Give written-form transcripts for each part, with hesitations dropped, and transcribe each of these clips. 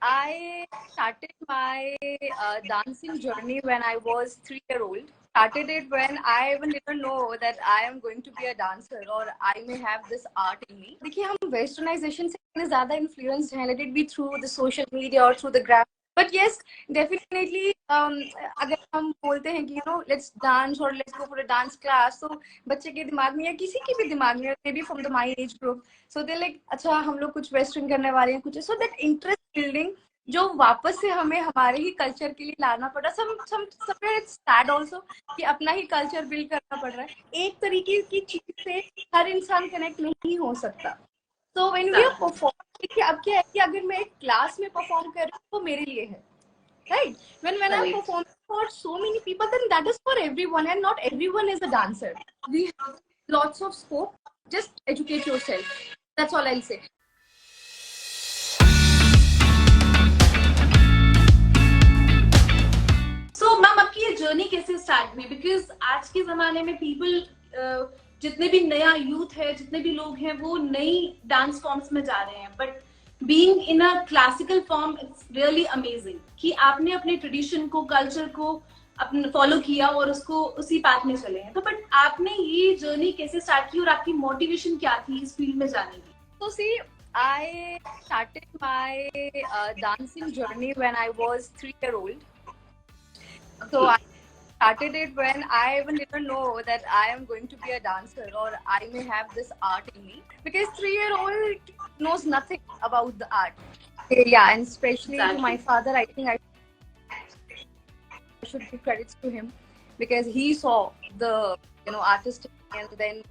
I started my dancing journey when I was 3 year old. Started it when I even didn't know that I am going to be a dancer or I may have this art in me. देखिए हम westernization से इतने ज़्यादा influenced हैं, let it be through the social media or through the graph. But yes, definitely अगर हम बोलते हैं कि let's dance or let's go for a dance class, तो बच्चे के दिमाग में या किसी के भी दिमाग में, maybe from the my age group, so they're like अच्छा हम लोग कुछ western करने वाले हैं कुछ, so that interest building जो वापस से हमें हमारे ही कल्चर के लिए लाना पड़ा, somewhere it's sad also कि अपना ही कल्चर बिल्ड करना पड़ रहा है. एक तरीके की चीज से हर इंसान कनेक्ट नहीं हो सकता. So when we are performing, देखिए अब क्या है कि अगर मैं एक क्लास में परफॉर्म कर रही हूँ तो मेरे लिए है, right? When I'm performing for so many people, then that is for everyone, and not everyone is a dancer. We have lots of scope. Just educate yourself. That's all I'll say. So ma'am आपकी ये journey कैसे start हुई? Because आज के जमाने में people जितने भी नया यूथ है, जितने भी लोग हैं, वो नई डांस फॉर्म्स में जा रहे हैं, but being in a classical form it's really amazing कि आपने अपने ट्रेडिशन को, कल्चर को अपने फॉलो किया और उसको उसी पाथ में चले हैं. तो बट आपने ये जर्नी कैसे स्टार्ट की और आपकी मोटिवेशन क्या थी इस फील्ड में जाने की? So see, I started my dancing journey when I was 3 year old. So I started it when I even didn't know that I am going to be a dancer or I may have this art in me, because 3 year old knows nothing about the art. Yeah, and especially to my father, I think I should give credits to him because he saw the artistic, and then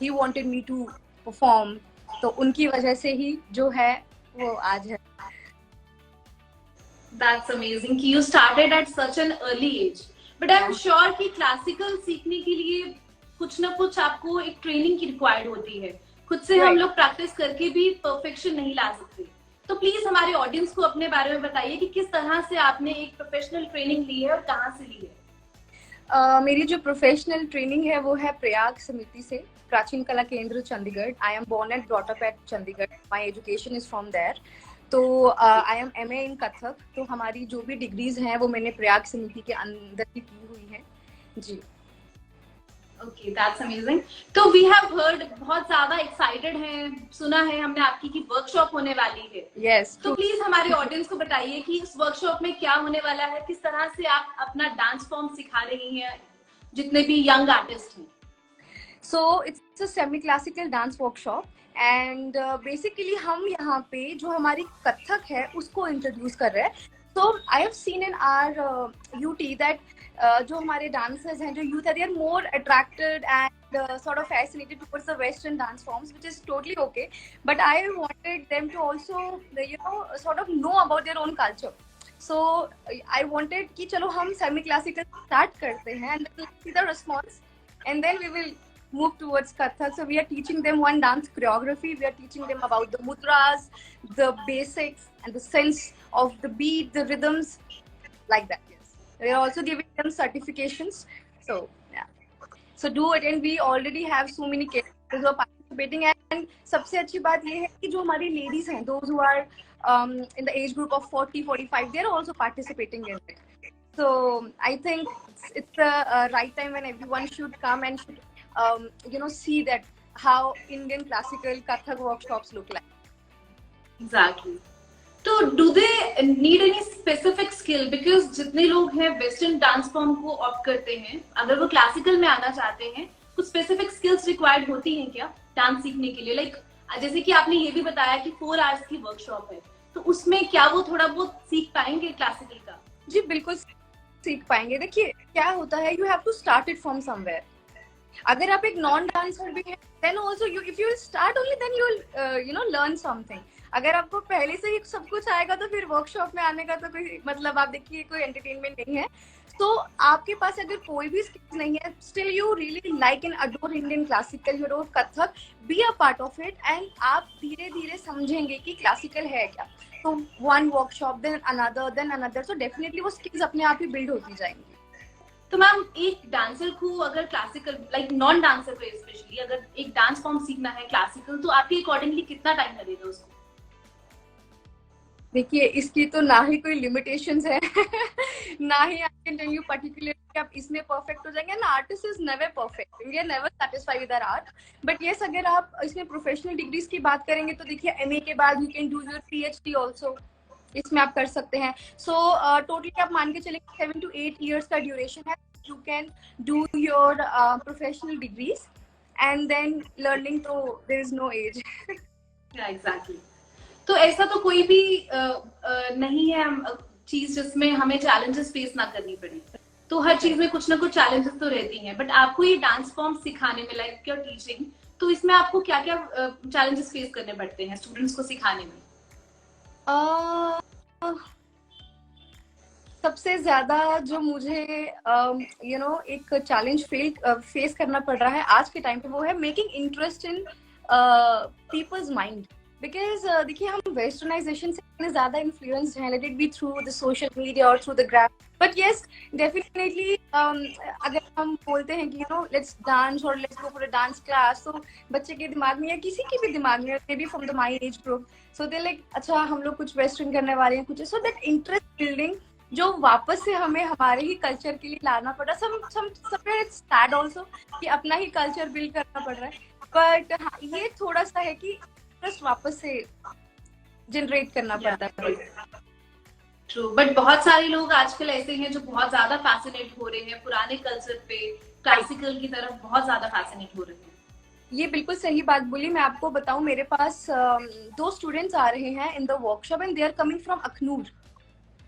he wanted me to perform. तो उनकी वजह से ही जो है वो आज है. That's amazing कि you started at such an early age. But I'm sure कि क्लासिकल सीखने के लिए कुछ ना कुछ आपको एक ट्रेनिंग की रिक्वायर्ड होती है. खुद से हम लोग प्रैक्टिस करके भी परफेक्शन नहीं ला सकते. तो प्लीज हमारे ऑडियंस को अपने बारे में बताइए कि किस तरह से आपने एक प्रोफेशनल ट्रेनिंग ली है और कहाँ से ली है? मेरी जो प्रोफेशनल ट्रेनिंग है वो है प्रयाग समिति से, प्राचीन कला केंद्र Chandigarh. I am born and brought up at Chandigarh. My education is from there. तो I am MA in Kathak. तो हमारी जो भी डिग्रीज हैं वो मैंने प्रयाग समिति के अंदर ही की हुई हैं जी. Okay, that's amazing. तो वी हैव हर्ड, बहुत ज्यादा एक्साइटेड हैं, सुना है हमने आपकी कि वर्कशॉप होने वाली है. यस. तो प्लीज हमारे ऑडियंस को बताइए कि इस वर्कशॉप में क्या होने वाला है, किस तरह से आप अपना डांस फॉर्म सिखा रही हैं जितने भी यंग आर्टिस्ट हैं. सो it's a semi classical dance workshop and basically हम यहाँ पे जो हमारी कथक है उसको इंट्रोड्यूस कर रहे हैं. So I have seen in our youth that जो हमारे डांसर्स हैं, जो यूथ है, they are more attracted and sort of fascinated towards the western dance forms, which is totally okay, but I wanted them to also sort of know about their own culture. So I wanted कि चलो हम semi classical start करते हैं and then see the response and then we will move towards Kathak. So we are teaching them one dance choreography. We are teaching them about the mudras, the basics, and the sense of the beat, the rhythms, like that. Yes. We are also giving them certifications. So yeah. So do it, and we already have so many kids who are participating. And सबसे अच्छी बात ये है कि जो हमारी ladies हैं, those who are in the age group of 40-45, they are also participating in it. So I think it's the right time when everyone should come and should see that how Indian classical Kathak workshops look like. Exactly. So do they need any specific skill? Because जितने लोग हैं western dance form को opt करते हैं, अगर वो classical में आना चाहते हैं, कुछ स्पेसिफिक स्किल्स रिक्वायर्ड होती हैं क्या डांस सीखने के लिए? लाइक जैसे कि आपने ये भी बताया कि 4 आवर्स की वर्कशॉप है, तो उसमें क्या वो थोड़ा बहुत सीख पाएंगे क्लासिकल का? जी बिल्कुल सीख पाएंगे. देखिए क्या होता है, you have to start it from somewhere. अगर आप एक नॉन डांसर भी हैं, then also if you will start only, then you will learn something. अगर आपको पहले से ही सब कुछ आएगा तो फिर वर्कशॉप में आने का तो कोई मतलब, आप देखिए कोई एंटरटेनमेंट नहीं है. तो आपके पास अगर कोई भी स्किल्स नहीं है, still you really like and adore Indian classical, you adore Kathak, be a part of it and आप धीरे धीरे समझेंगे कि क्लासिकल है क्या. तो one workshop then another, so definitely वो स्किल्स अपने आप ही बिल्ड होती जाएंगी. तो मैम एक डांसर को अगर क्लासिकल, लाइक नॉन डांसर को स्पेशली, अगर एक डांस फॉर्म सीखना है क्लासिकल, तो आपके अकॉर्डिंगली कितना टाइम लगेगा उसको? देखिए इसकी तो ना ही कोई लिमिटेशंस है ना ही I can tell you particularly आप इसमें परफेक्ट हो जाएंगे। ना, artist is never perfect, we are never satisfied with our art. But yes, अगर आप इसमें प्रोफेशनल डिग्रीज की बात करेंगे तो देखिए एमए के बाद you can do your PhD also, इसमें आप कर सकते हैं। सो टोटली आप मान के चलेंगे 7 to 8 years का ड्यूरेशन है। You can do your professional degrees and then learning, तो there is no age. Exactly. तो ऐसा तो कोई भी नहीं है चीज जिसमें हमें चैलेंजेस फेस ना करनी पड़े। तो हर चीज में कुछ ना कुछ चैलेंजेस तो रहती हैं। बट आपको ये डांस फॉर्म सिखाने में, लाइक योर टीचिंग, तो इसमें आपको क्या क्या चैलेंजेस फेस करने पड़ते हैं स्टूडेंट्स को सिखाने में? सबसे ज्यादा जो मुझे एक चैलेंज फेस करना पड़ रहा है आज के टाइम पे, वो है making interest in people's mind. Because देखिए हम वेस्टर्नाइजेशन से इतने ज्यादा इन्फ्लुएंस्ड हैं, let it be through the social media और through the graph. But yes, definitely अगर हम बोलते हैं कि लेट्स डांस और let's go for a dance class, तो बच्चे के दिमाग में या किसी के भी दिमाग में, may be from the my age group, so they like अच्छा हम लोग कुछ वेस्टर्न करने वाले हैं कुछ, सो दैट इंटरेस्ट बिल्डिंग जो वापस से हमें हमारे ही कल्चर के लिए लाना पड़ा। समवेयर इट्स सैड आल्सो कि अपना ही कल्चर बिल्ड करना पड़ रहा है। बट हाँ, ये थोड़ा सा है कि इंटरेस्ट वापस से जनरेट करना पड़ता है। ट्रू। बट बहुत सारे लोग आजकल ऐसे हैं जो बहुत ज्यादा फैसिनेट हो रहे हैं पुराने कल्चर पे, क्लासिकल की तरफ बहुत ज्यादा फैसिनेट हो रहे हैं। ये बिल्कुल सही बात बोली। मैं आपको बताऊं, मेरे पास 2 स्टूडेंट्स आ रहे हैं in the workshop and they are coming from Akhnoor,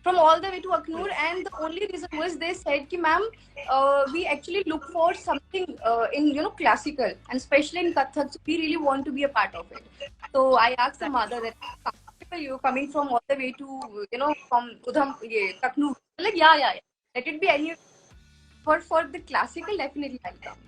from all the way to Aknoor, and the only reason was they said कि ma'am we actually look for something in classical and especially in Kathak, so we really want to be a part of it. So I asked the mother that you coming from all the way to from Udham Aknoor, like yeah, let it be any for the classical, definitely I'll come.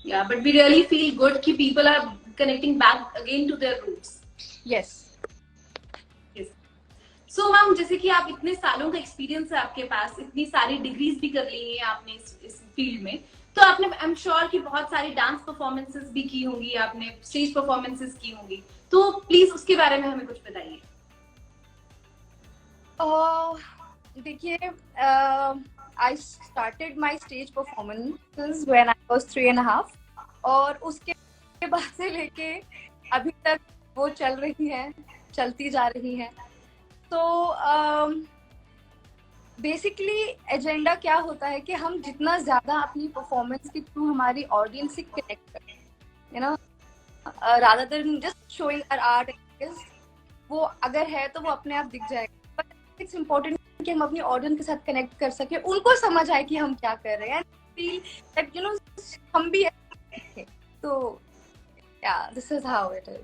Yeah, but we really feel good कि people are connecting back again to their roots. Yes. So ma'am, जैसे कि आप इतने सालों का experience है आपके पास, इतनी सारी डिग्रीज भी कर ली हैं आपने इस फील्ड में, तो आपने आई एम श्योर कि बहुत सारी डांस परफॉर्मेंसेस भी की होंगी, आपने स्टेज परफॉर्मेंसेस की होंगी, तो प्लीज उसके बारे में हमें कुछ बताइए। देखिए I started my stage performances when I was 3.5, और उसके बाद से लेके अभी तक वो चलती जा रही है। तो बेसिकली एजेंडा क्या होता है कि हम जितना ज्यादा अपनी परफॉर्मेंस के थ्रू हमारी ऑडियंस से कनेक्ट करें, rather than just showing our art, वो अगर है तो वो अपने आप दिख जाएगा। बट इट्स इम्पोर्टेंट कि हम अपनी ऑडियंस के साथ कनेक्ट कर सके, उनको समझ आए कि हम क्या कर रहे हैं, फील दैट हम भी हैं। तो या this is how it is.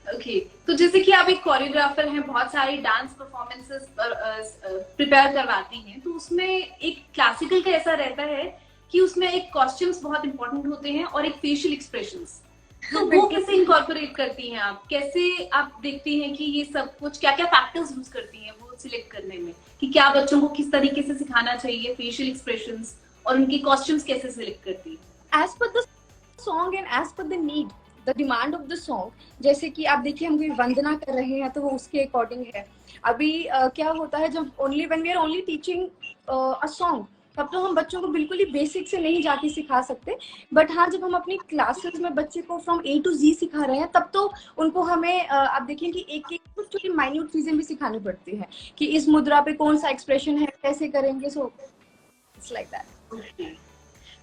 Okay, तो जैसे कि आप एक कोरियोग्राफर हैं, बहुत सारी डांस परफॉर्मेंसेस प्रिपेयर करवाती हैं, तो उसमें एक क्लासिकल का ऐसा रहता है कि उसमें एक कॉस्ट्यूम्स बहुत इंपॉर्टेंट होते हैं और एक फेशियल एक्सप्रेशंस, तो वो कैसे इनकॉर्पोरेट करती हैं आप? कैसे आप देखती हैं कि ये सब कुछ क्या क्या फैक्टर्स यूज करती हैं वो सिलेक्ट करने में कि क्या बच्चों को किस तरीके से सिखाना चाहिए फेशियल एक्सप्रेशंस, और उनकी कॉस्ट्यूम्स कैसे सिलेक्ट करती हैं? As per the song and as per the need, the demand of the song. जैसे कि आप देखिए हम कोई वंदना कर रहे हैं तो वो उसके अकॉर्डिंग है। अभी क्या होता है, जब when we are only teaching a song, तब तो हम बच्चों को बिल्कुल ही बेसिक से नहीं जाके सिखा सकते। बट हाँ, जब हम अपनी क्लासेस में बच्चे को फ्रॉम A to Z सिखा रहे हैं, तब तो उनको हमें आप देखिए कि एक छोटी माइन्यूट चीजें भी सिखानी पड़ती हैं कि इस मुद्रा पे कौन सा एक्सप्रेशन है, कैसे करेंगे। So it's like that.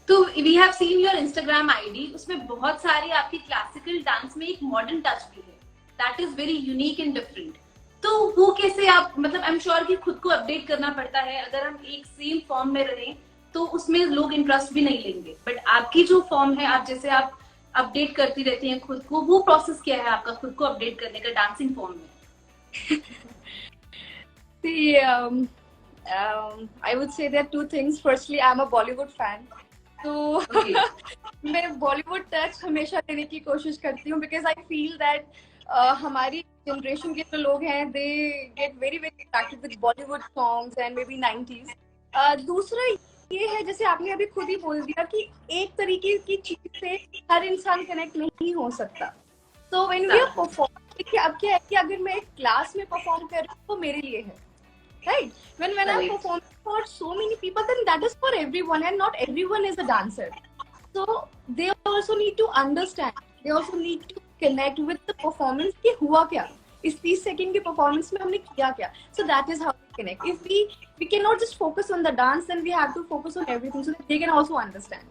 तो we have seen your Instagram ID, उसमें बहुत सारी आपकी क्लासिकल डांस में एक मॉडर्न टच भी है, that is very unique and different. तो वो कैसे आप, मतलब आई एम श्योर कि खुद को अपडेट करना पड़ता है। अगर हम एक सेम फॉर्म में रहें तो उसमें लोग इंटरेस्ट भी नहीं लेंगे, बट आपकी जो फॉर्म है, आप जैसे आप अपडेट करती रहती हैं खुद को, वो प्रोसेस क्या है आपका खुद को अपडेट करने का डांसिंग फॉर्म में? I would say there are 2 things. Firstly, I'm a Bollywood fan. तो मैं बॉलीवुड टच हमेशा लेने की कोशिश करती हूँ, बिकॉज आई फील दैट हमारी जनरेशन के जो लोग हैं, they get very very attracted with Bollywood songs and may be 90s। दूसरा ये है, जैसे आपने अभी खुद ही बोल दिया कि एक तरीके की चीज से हर इंसान कनेक्ट नहीं हो सकता। So when we are performing देखिए अब क्या है कि अगर मैं एक क्लास में परफॉर्म कर रही हूँ तो मेरे लिए है, right? When I'm performing for so many people, then that is for everyone, and not everyone is a dancer. So they also need to understand. They also need to connect with the performance कि हुआ क्या, इस 30 second के performance में हमने किया क्या. So that is how we connect. If we cannot just focus on the dance, then we have to focus on everything so that they can also understand.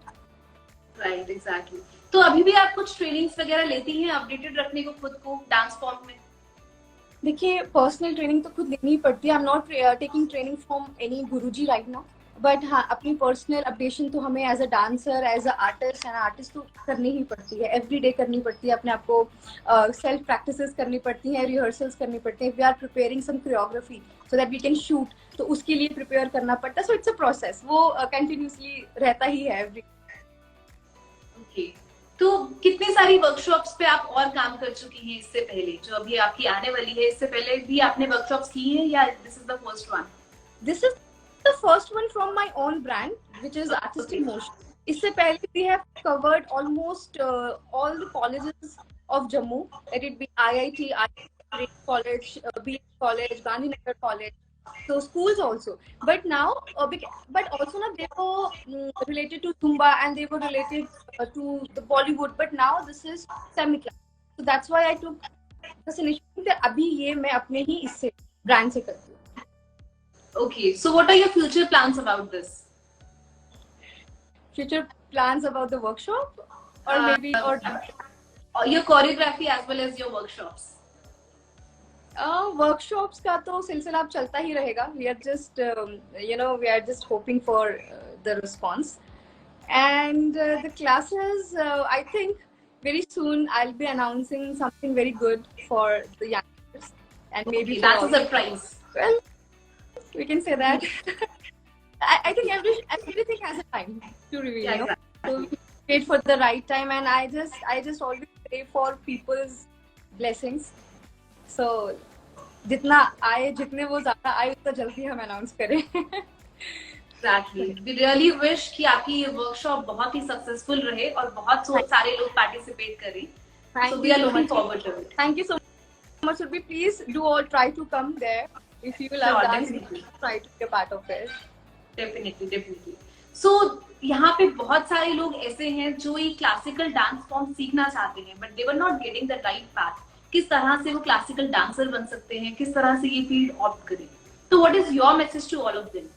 Right, exactly. तो अभी भी आप कुछ ट्रेनिंग्स वगैरह लेती हैं अपडेटेड रखने को खुद को डांस फॉर्म में? देखिए पर्सनल ट्रेनिंग तो खुद लेनी ही पड़ती है. I am not taking training from any guruji right now, but हाँ अपनी पर्सनल अपडेशन तो हमें as a dancer, as a artist तो करनी ही पड़ती है. एवरी डे करनी पड़ती है. अपने आप को सेल्फ प्रैक्टिसेस करनी पड़ती हैं, रिहर्सल्स करनी पड़ती हैं. We are preparing some choreography so that we can shoot, तो उसके लिए प्रिपेयर करना पड़ता है. सो इट्स अ प्रोसेस, वो कंटिन्यूसली रहता ही है एवरी. ओके, तो कितनी सारी वर्कशॉप्स पे आप और काम कर चुकी हैं इससे पहले, जो अभी आपकी आने वाली है, इससे पहले भी आपने वर्कशॉप्स की हैं या this is the first one? This is the first one from my own brand, which is Artistic Motion. इससे पहले we have covered almost all the colleges of Jammu, let it be IIT, IIT College, BS College, Gandhinagar College, so schools also. But now, but also now they were related to Zumba and they were related to the Bollywood. But now this is semi-class, so that's why I took this initiative that अभी ये मैं अपने ही इससे brand से करती हूँ. Okay, so what are your future plans about this? Future plans about the workshop, or maybe or your choreography as well as your workshops? Workshops का तो सिलसिला अब चलता ही रहेगा. We are just we are just hoping for the response, and the classes I think very soon I'll be announcing something very good for the youngsters, and maybe that's a surprise. Well, we can say that. I think everything has a time to reveal. Yeah, exactly. So we wait for the right time, and I just always pray for people's blessings. So जितना आए, जितने वो ज़्यादा आए उतना जल्दी हम announce करें. Exactly. We really wish कि आपकी ये वर्कशॉप बहुत ही सक्सेसफुल रहे और बहुत सारे लोग पार्टिसिपेट करें. So we are looking forward to it. Thank you so much. Should we please do all try to come there? If you love dance, try to be a part of it. Definitely. So यहाँ पे बहुत सारे लोग ऐसे हैं जो ये classical dance form सीखना चाहते हैं, but they were not getting the right path. किस तरह से वो क्लासिकल डांसर बन सकते हैं, किस तरह से ये फील्ड ऑप्ट करें. तो what is your message to all of them?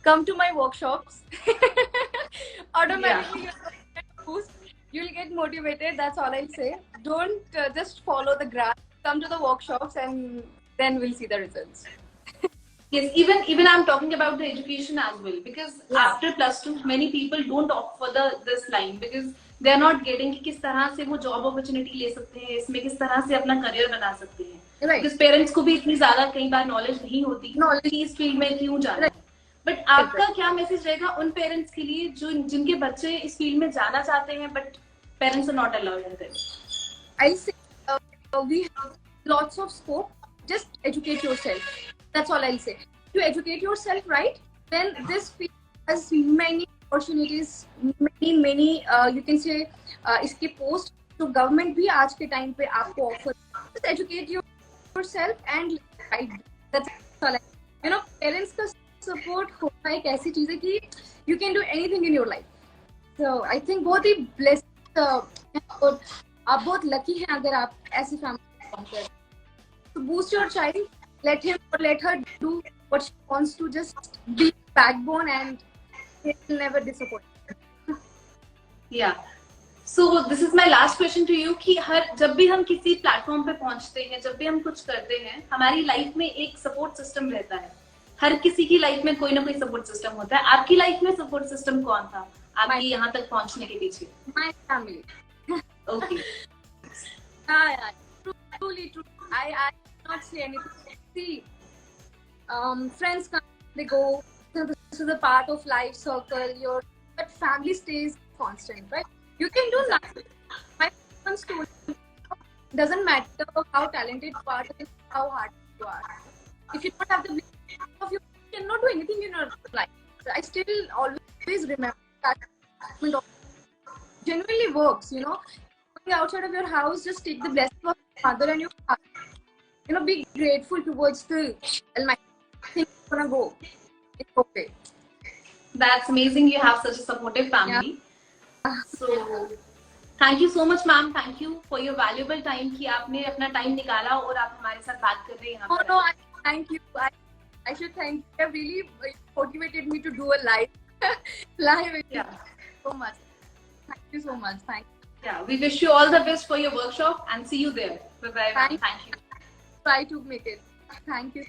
Come to my workshops. Automatically you'll get motivated. That's all I'll say. Don't just follow the graph. Come to the workshops and then we'll see the results. Yes, even I'm talking about the education as well, because after plus 2 many people don't opt for this line because they are not getting कि किस तरह से वो job opportunity ले सकते हैं, इसमें किस तरह से अपना career बना सकते हैं. Because parents को भी इतनी ज़्यादा कई बार knowledge नहीं होती कि इस field में क्यों जाना है. But आपका क्या message रहेगा उन parents के लिए जो जिनके बच्चे इस field में जाना चाहते हैं but parents are not allowing them? I'll say we have lots of scope. Just educate yourself. That's all I'll say. If you educate yourself right, then this field has many opportunities, many you can say इसके post तो government भी आज के time पे आपको offer. Just educate yourself and right. That's all. Parents का support होना एक ऐसी चीज है कि you can do anything in your life. So I think बहुत ही blessed और आप बहुत lucky हैं अगर आप ऐसी family में हैं. To boost your child, let him or let her do what she wants to. Just be backbone and he will never disappoint. Yeah. So this is my last question to you कि जब भी हम किसी platform पे पहुंचते हैं, जब भी हम कुछ करते हैं, हमारी लाइफ में एक सपोर्ट सिस्टम रहता है. हर किसी की लाइफ में कोई ना कोई सपोर्ट सिस्टम होता है. आपकी लाइफ में सपोर्ट सिस्टम कौन था आपकी यहाँ तक पहुंचने के पीछे? My family. Okay. Yeah. Truly. I not say anything. See, friends come, they go. So this is a part of life circle. But family stays constant, right? You can do nothing. My one story doesn't matter how talented you are, how hard you are. If you don't have the belief of you cannot do anything in your life. I still always remember that genuinely works. outside of your house, just take the blessing of your mother and your father. You know, be grateful towards the Almighty. Things are gonna go. It's okay. That's amazing. You have such a supportive family. So, thank you so much, ma'am. Thank you for your valuable time कि आपने अपना time निकाला और आप हमारे साथ बात कर रहे हैं यहाँ Oh पर. no, thank you. I should thank you. You have really motivated me to do a live. Yeah. So much. Thank you so much. Thank you. Yeah. We wish you all the best for your workshop and see you there. Bye bye. Thank you. Thank you. Try to make it. Thank you.